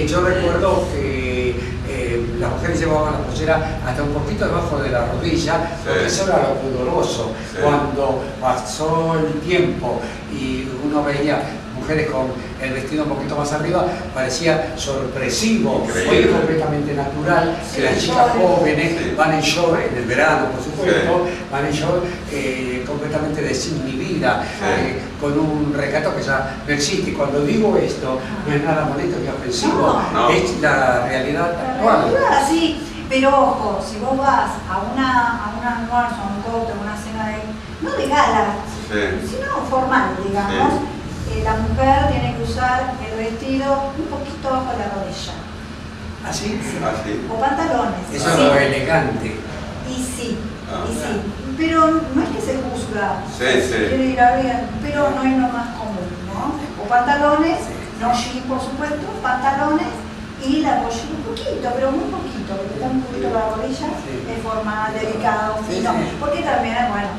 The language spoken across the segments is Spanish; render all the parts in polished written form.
Yo recuerdo que las mujeres llevaban la pollera hasta un poquito debajo de la rodilla, porque eso era lo pudoroso. Cuando pasó el tiempo y uno veía mujeres con el vestido un poquito más arriba, parecía sorpresivo. Hoy es completamente natural que las chicas jóvenes van en short, en el verano por supuesto, van en short completamente desinhibida, con un recato que ya no existe. Y cuando digo esto, no es nada molesto ni ofensivo, es la realidad actual. Sí, pero ojo, si vos vas a un almuerzo, a un cóctel, a una cena no de gala, sino formal, digamos, la mujer tiene que usar el vestido un poquito bajo la rodilla. ¿Así? O pantalones. Eso es lo elegante. Y sí. Pero no es que se juzga, quiere ir a bien, pero no es lo más común, ¿no? O pantalones, no jean por supuesto, pantalones y la pollera un poquito, pero muy poquito, porque da un poquito la rodilla, es formal, delicado, fino, porque también, bueno,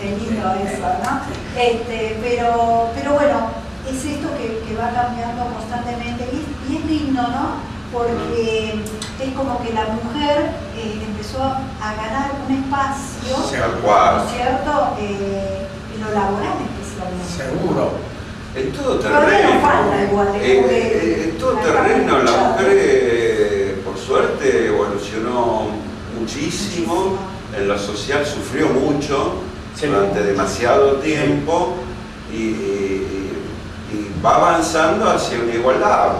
es lindo eso, ¿no? Pero bueno, es esto que va cambiando constantemente y es lindo, ¿no? Porque es como que la mujer empezó a ganar un espacio, ¿no es cierto? En lo laboral especialmente. Seguro. En todo terreno. En todo terreno la mujer, por suerte, evolucionó muchísimo. En lo social sufrió mucho durante demasiado tiempo y va avanzando hacia una igualdad.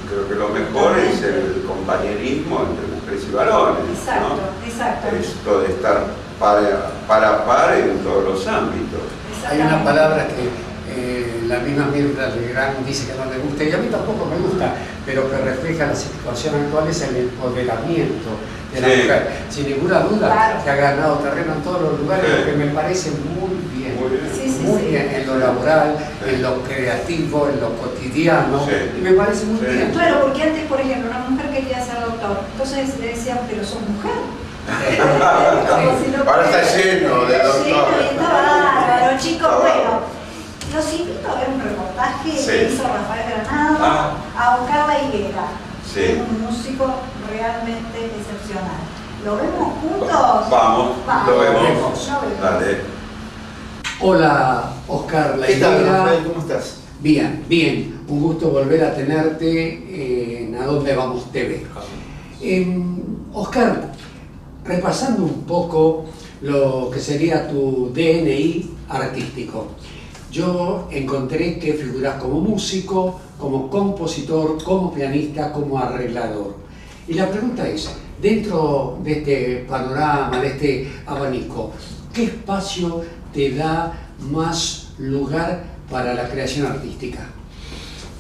Creo que lo mejor es el compañerismo entre mujeres y varones. Exacto. Esto de estar par en todos los ámbitos. Hay una palabra que la misma Mirta Legrand dice que no le gusta, y a mí tampoco me gusta, pero que refleja la situación actual, es el empoderamiento de la mujer. Sin ninguna duda que ha ganado terreno en todos los lugares, lo que me parece muy bien. Muy bien en lo laboral, en lo creativo, en lo cotidiano, y me parece muy bien. Claro, porque antes, por ejemplo, una mujer quería ser doctor, entonces le decían, pero sos mujer. Ahora está lleno de doctores. Está bárbaro, chicos. Bueno, los invito a ver un reportaje que hizo Rafael Granado a Oscar Higuera, un músico realmente excepcional. ¿Lo vemos juntos? Vamos, lo vemos. Dale. Hola, Oscar ¿Qué tal, Rafael? ¿Cómo estás? Bien. Un gusto volver a tenerte en A Dónde Vamos TV. Oscar, repasando un poco lo que sería tu DNI artístico, yo encontré que figuras como músico, como compositor, como pianista, como arreglador. Y la pregunta es, dentro de este panorama, de este abanico, ¿qué espacio te da más lugar para la creación artística?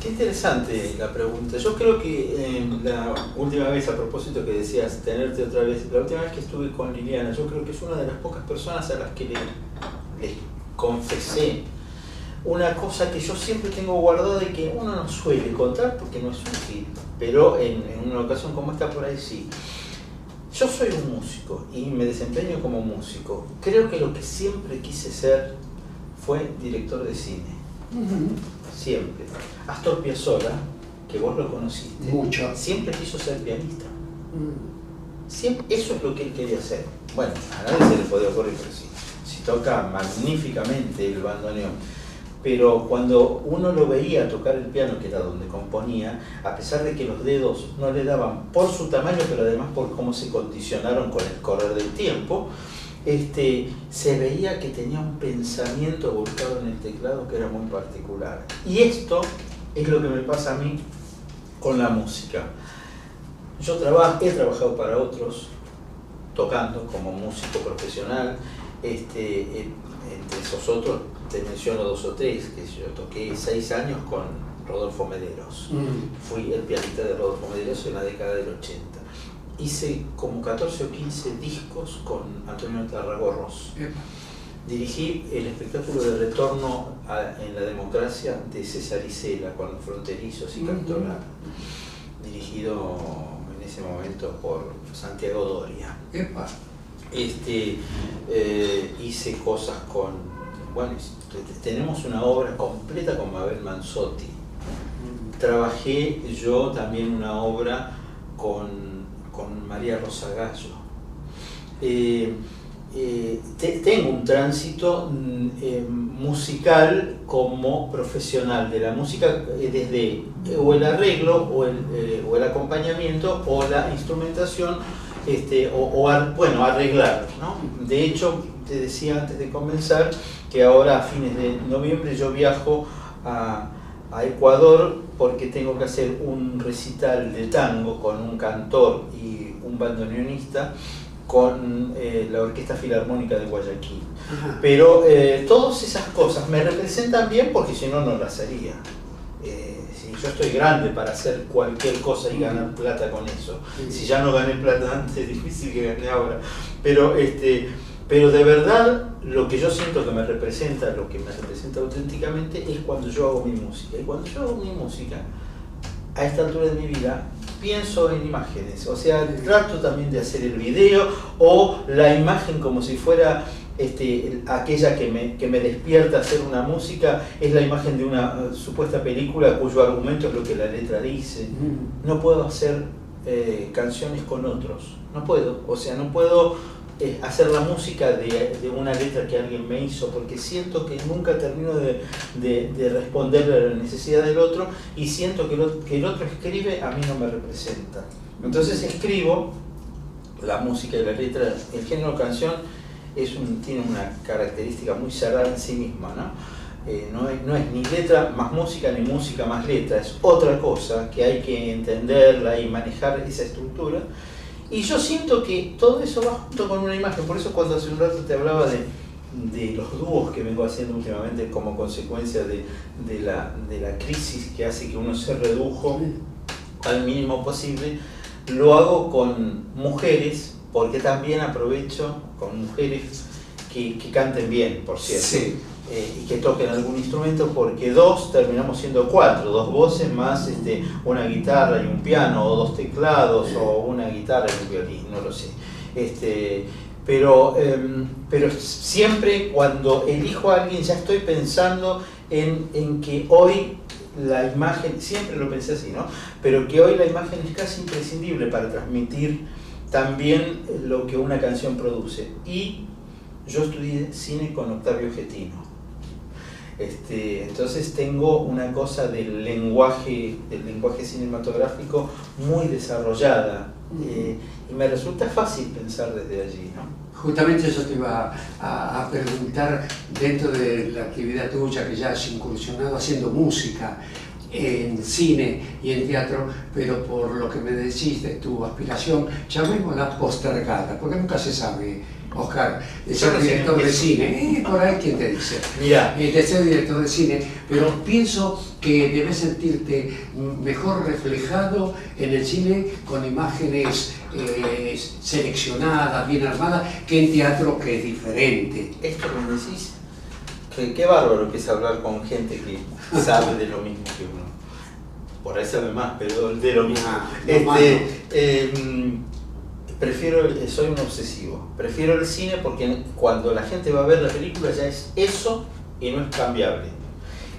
Qué interesante la pregunta. Yo creo que la última vez, a propósito que decías, tenerte otra vez, la última vez que estuve con Liliana, yo creo que es una de las pocas personas a las que les confesé una cosa que yo siempre tengo guardada y que uno no suele contar porque no es útil, pero en una ocasión como esta por ahí sí. Yo soy un músico y me desempeño como músico. Creo que lo que siempre quise ser fue director de cine. Siempre. Astor Piazzolla, que vos lo conociste, siempre quiso ser pianista. Siempre, eso es lo que él quería hacer. Bueno, a nadie se le podía ocurrir, pero si toca magníficamente el bandoneón. Pero cuando uno lo veía tocar el piano, que era donde componía, a pesar de que los dedos no le daban por su tamaño, pero además por cómo se condicionaron con el correr del tiempo, se veía que tenía un pensamiento volcado en el teclado que era muy particular. Y esto es lo que me pasa a mí con la música. Yo he trabajado para otros, tocando como músico profesional. Entre esos otros te menciono 2 o 3, que yo toqué 6 años con Rodolfo Mederos. Fui el pianista de Rodolfo Mederos en la década del 80. Hice como 14 o 15 discos con Antonio Tarragorros. Dirigí el espectáculo de retorno en la democracia de César Isela con Los Fronterizos y Cantoral, dirigido en ese momento por Santiago Doria. Hice cosas con... Bueno, tenemos una obra completa con Mabel Manzotti, trabajé yo también una obra con María Rosa Gallo. Tengo un tránsito musical como profesional de la música, desde o el arreglo o el acompañamiento o la instrumentación, bueno, arreglar, ¿no? De hecho, te decía antes de comenzar que ahora a fines de noviembre yo viajo a Ecuador porque tengo que hacer un recital de tango con un cantor y un bandoneonista con la Orquesta Filarmónica de Guayaquil. Ajá. Pero todas esas cosas me representan bien porque si no, no las haría. Si yo estoy grande para hacer cualquier cosa y ganar plata con eso. Si ya no gané plata antes, es difícil que gane ahora. Pero de verdad, lo que yo siento que me representa, lo que me representa auténticamente, es cuando yo hago mi música. Y cuando yo hago mi música, a esta altura de mi vida, pienso en imágenes. O sea, trato también de hacer el video o la imagen como si fuera aquella que me despierta a hacer una música, es la imagen de una supuesta película cuyo argumento es lo que la letra dice. No puedo hacer canciones con otros. No puedo. O sea, no puedo hacer la música de una letra que alguien me hizo, porque siento que nunca termino de responderle a la necesidad del otro y siento que el otro escribe, a mí no me representa. Entonces escribo la música y la letra. El género canción tiene una característica muy cerrada en sí misma, ¿no? No es ni letra más música ni música más letra, es otra cosa que hay que entenderla y manejar esa estructura. Y yo siento que todo eso va junto con una imagen. Por eso cuando hace un rato te hablaba de los dúos que vengo haciendo últimamente como consecuencia de la crisis que hace que uno se redujo al mínimo posible, lo hago con mujeres, porque también aprovecho con mujeres que canten bien, por cierto. Sí. Y que toquen algún instrumento, porque terminamos siendo 4, 2 voces más una guitarra y un piano, o 2 teclados, o una guitarra y un violín, no lo sé. Pero siempre cuando elijo a alguien ya estoy pensando en que hoy la imagen, siempre lo pensé así, ¿no? Pero que hoy la imagen es casi imprescindible para transmitir también lo que una canción produce. Y yo estudié cine con Octavio Getino. Entonces tengo una cosa del lenguaje cinematográfico muy desarrollada, y me resulta fácil pensar desde allí, ¿no? Justamente yo te iba a preguntar, dentro de la actividad tuya que ya has incursionado haciendo música en cine y en teatro, pero por lo que me decís de tu aspiración, llamémosla postergada, porque nunca se sabe, Oscar, de ser director de cine, por ahí quien te dice, mira, de ser director de cine, pero pienso que debes sentirte mejor reflejado en el cine con imágenes seleccionadas, bien armadas, que en teatro, que es diferente. Esto que me decís, qué bárbaro que es hablar con gente que sabe de lo mismo que uno. Por ahí sabe más, pero de lo mismo. Soy un obsesivo. Prefiero el cine porque cuando la gente va a ver la película ya es eso y no es cambiable.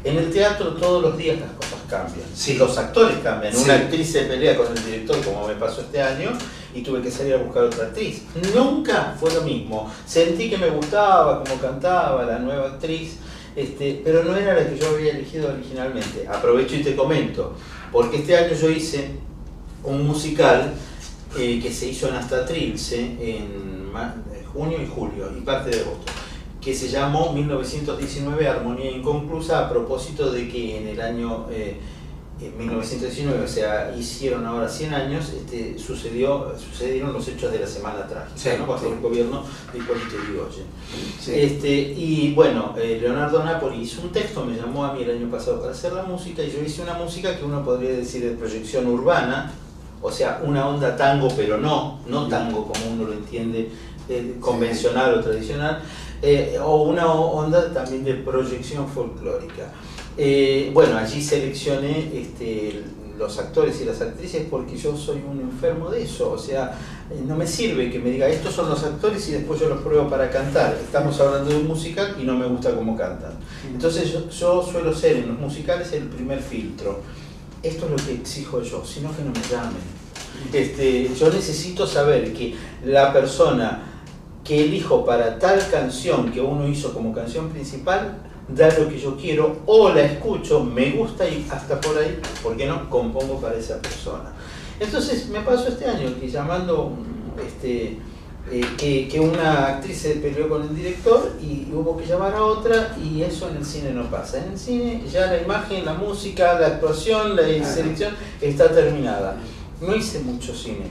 En el teatro todos los días las cosas cambian. Sí. Los actores cambian. Sí. Una actriz se pelea con el director, como me pasó este año, y tuve que salir a buscar otra actriz. Nunca fue lo mismo. Sentí que me gustaba como cantaba la nueva actriz, pero no era la que yo había elegido originalmente. Aprovecho y te comento, porque este año yo hice un musical que se hizo en Asta Trilce en junio y julio y parte de agosto, que se llamó 1919 Armonía Inconclusa, a propósito de que en el año 1919, o sea, hicieron ahora 100 años, sucedieron los hechos de la Semana Trágica, sí, ¿no? Bajo el gobierno de Hipólito Yrigoyen. Sí. Y bueno, Leonardo Napoli hizo un texto, me llamó a mí el año pasado para hacer la música, y yo hice una música que uno podría decir de proyección urbana, o sea, una onda tango, pero no tango como uno lo entiende, convencional o tradicional, o una onda también de proyección folclórica. Bueno, allí seleccioné los actores y las actrices porque yo soy un enfermo de eso, o sea, no me sirve que me diga estos son los actores y después yo los pruebo para cantar. Estamos hablando de un musical y no me gusta cómo cantan. Entonces yo suelo ser en los musicales el primer filtro. esto es lo que exijo yo, sino que no me llamen. Yo necesito saber que la persona que elijo para tal canción que uno hizo como canción principal da lo que yo quiero, o la escucho, me gusta y hasta por ahí, ¿por qué no?, compongo para esa persona. Entonces me pasó este año que llamando que una actriz se peleó con el director y hubo que llamar a otra, y eso en el cine no pasa. En el cine ya la imagen, la música, la actuación, la selección está terminada. No hice mucho cine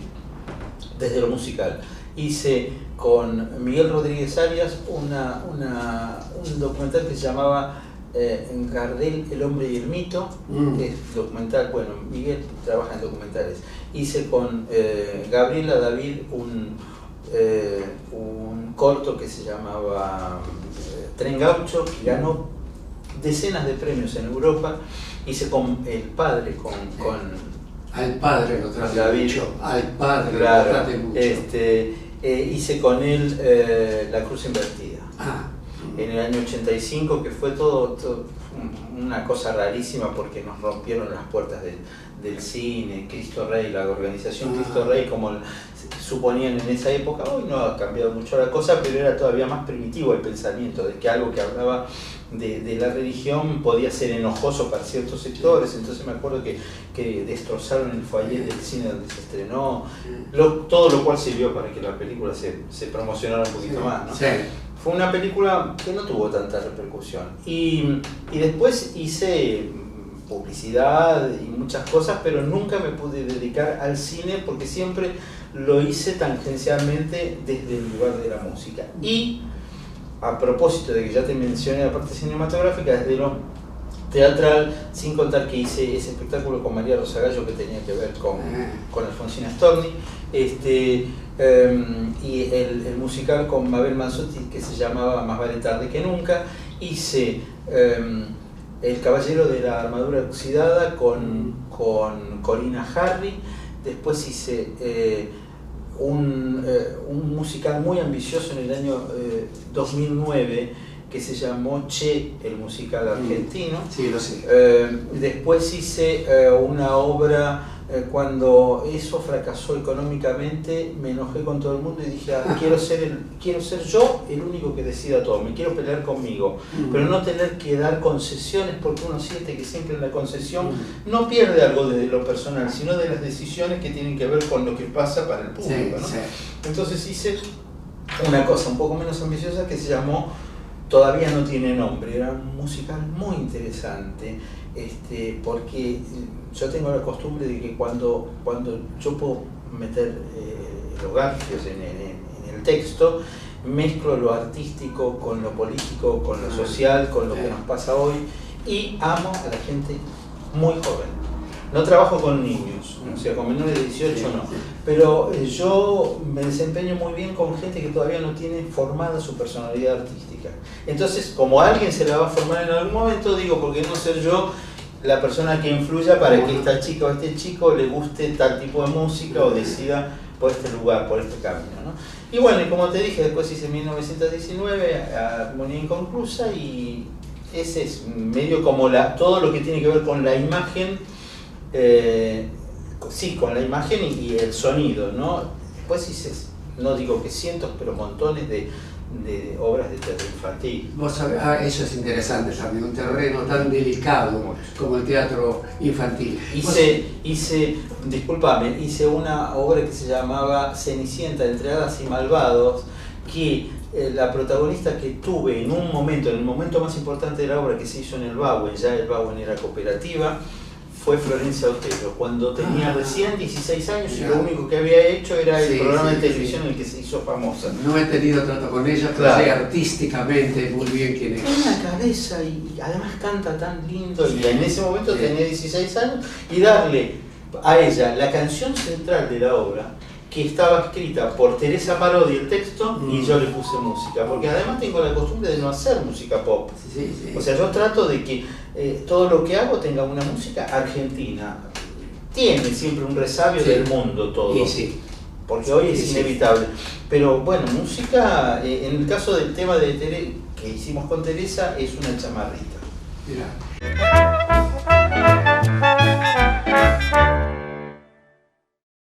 desde lo musical. Hice con Miguel Rodríguez Arias un documental que se llamaba Gardel, el hombre y el mito. Es documental, bueno, Miguel trabaja en documentales. Hice con Gabriela David un corto que se llamaba Tren Gaucho, que ganó decenas de premios en Europa. Hice con el padre, al padre lo trate mucho, al padre, claro, lo trate mucho. Hice con él La Cruz Invertida, en el año 85, que fue todo una cosa rarísima porque nos rompieron las puertas del cine. Cristo Rey, la organización Cristo Rey, como suponían en esa época, hoy no ha cambiado mucho la cosa, pero era todavía más primitivo el pensamiento de que algo que hablaba de la religión podía ser enojoso para ciertos sectores. Entonces me acuerdo que destrozaron el foyer del cine donde se estrenó, todo lo cual sirvió para que la película se promocionara un poquito más, ¿no? Sí. Fue una película que no tuvo tanta repercusión. Y después hice publicidad y muchas cosas, pero nunca me pude dedicar al cine porque siempre lo hice tangencialmente desde el lugar de la música. Y a propósito de que ya te mencioné la parte cinematográfica, desde lo teatral, sin contar que hice ese espectáculo con María Rosa Gallo que tenía que ver con Alfonsina Storni, y el musical con Mabel Manzotti que se llamaba Más vale tarde que nunca. Hice El caballero de la armadura oxidada con Corina Harry. Después hice un musical muy ambicioso en el año 2009 que se llamó Che, el musical argentino. Sí, lo sé. Después hice una obra, cuando eso fracasó económicamente, me enojé con todo el mundo y dije, quiero ser yo el único que decida todo, me quiero pelear conmigo, pero no tener que dar concesiones, porque uno siente que siempre en la concesión no pierde algo de lo personal, sino de las decisiones que tienen que ver con lo que pasa para el público, ¿no? Sí. Entonces hice una cosa un poco menos ambiciosa que se llamó Todavía no tiene nombre. Era un musical muy interesante, porque yo tengo la costumbre de que cuando yo puedo meter los garfios en el texto, mezclo lo artístico con lo político, con lo social, con lo que nos pasa hoy, y amo a la gente muy joven. No trabajo con niños, o sea, con menores de 18 no, pero yo me desempeño muy bien con gente que todavía no tiene formada su personalidad artística. Entonces, como alguien se la va a formar en algún momento, digo, ¿por qué no ser yo la persona que influya para que esta chica o este chico le guste tal tipo de música o decida por este lugar, por este camino, ¿no? Y bueno, y como te dije, después hice 1919, Armonía Inconclusa, y ese es medio como todo lo que tiene que ver con la imagen. Sí, con la imagen y el sonido, ¿no? Después hice, no digo que cientos, pero montones de obras de teatro infantil. Vos sabés, eso es interesante también, un terreno tan delicado como el teatro infantil. Hice una obra que se llamaba Cenicienta entre hadas y malvados, que la protagonista que tuve en el momento más importante de la obra, que se hizo en el Bauen, ya el Bauen era cooperativa, fue Florencia Otero, cuando tenía recién 16 años y lo único que había hecho era el programa de televisión en el que se hizo famosa. No he tenido trato con ella, pero sé artísticamente muy bien quién es. Tiene una cabeza y además canta tan lindo, y en ese momento tenía 16 años, y darle a ella la canción central de la obra, que estaba escrita por Teresa Parodi el texto, y yo le puse música, porque además tengo la costumbre de no hacer música pop. O sea, yo trato de que todo lo que hago tenga una música argentina. Tiene siempre un resabio del mundo todo, porque hoy es inevitable. Pero bueno, música, en el caso del tema que hicimos con Teresa, es una chamarrita. Mirá.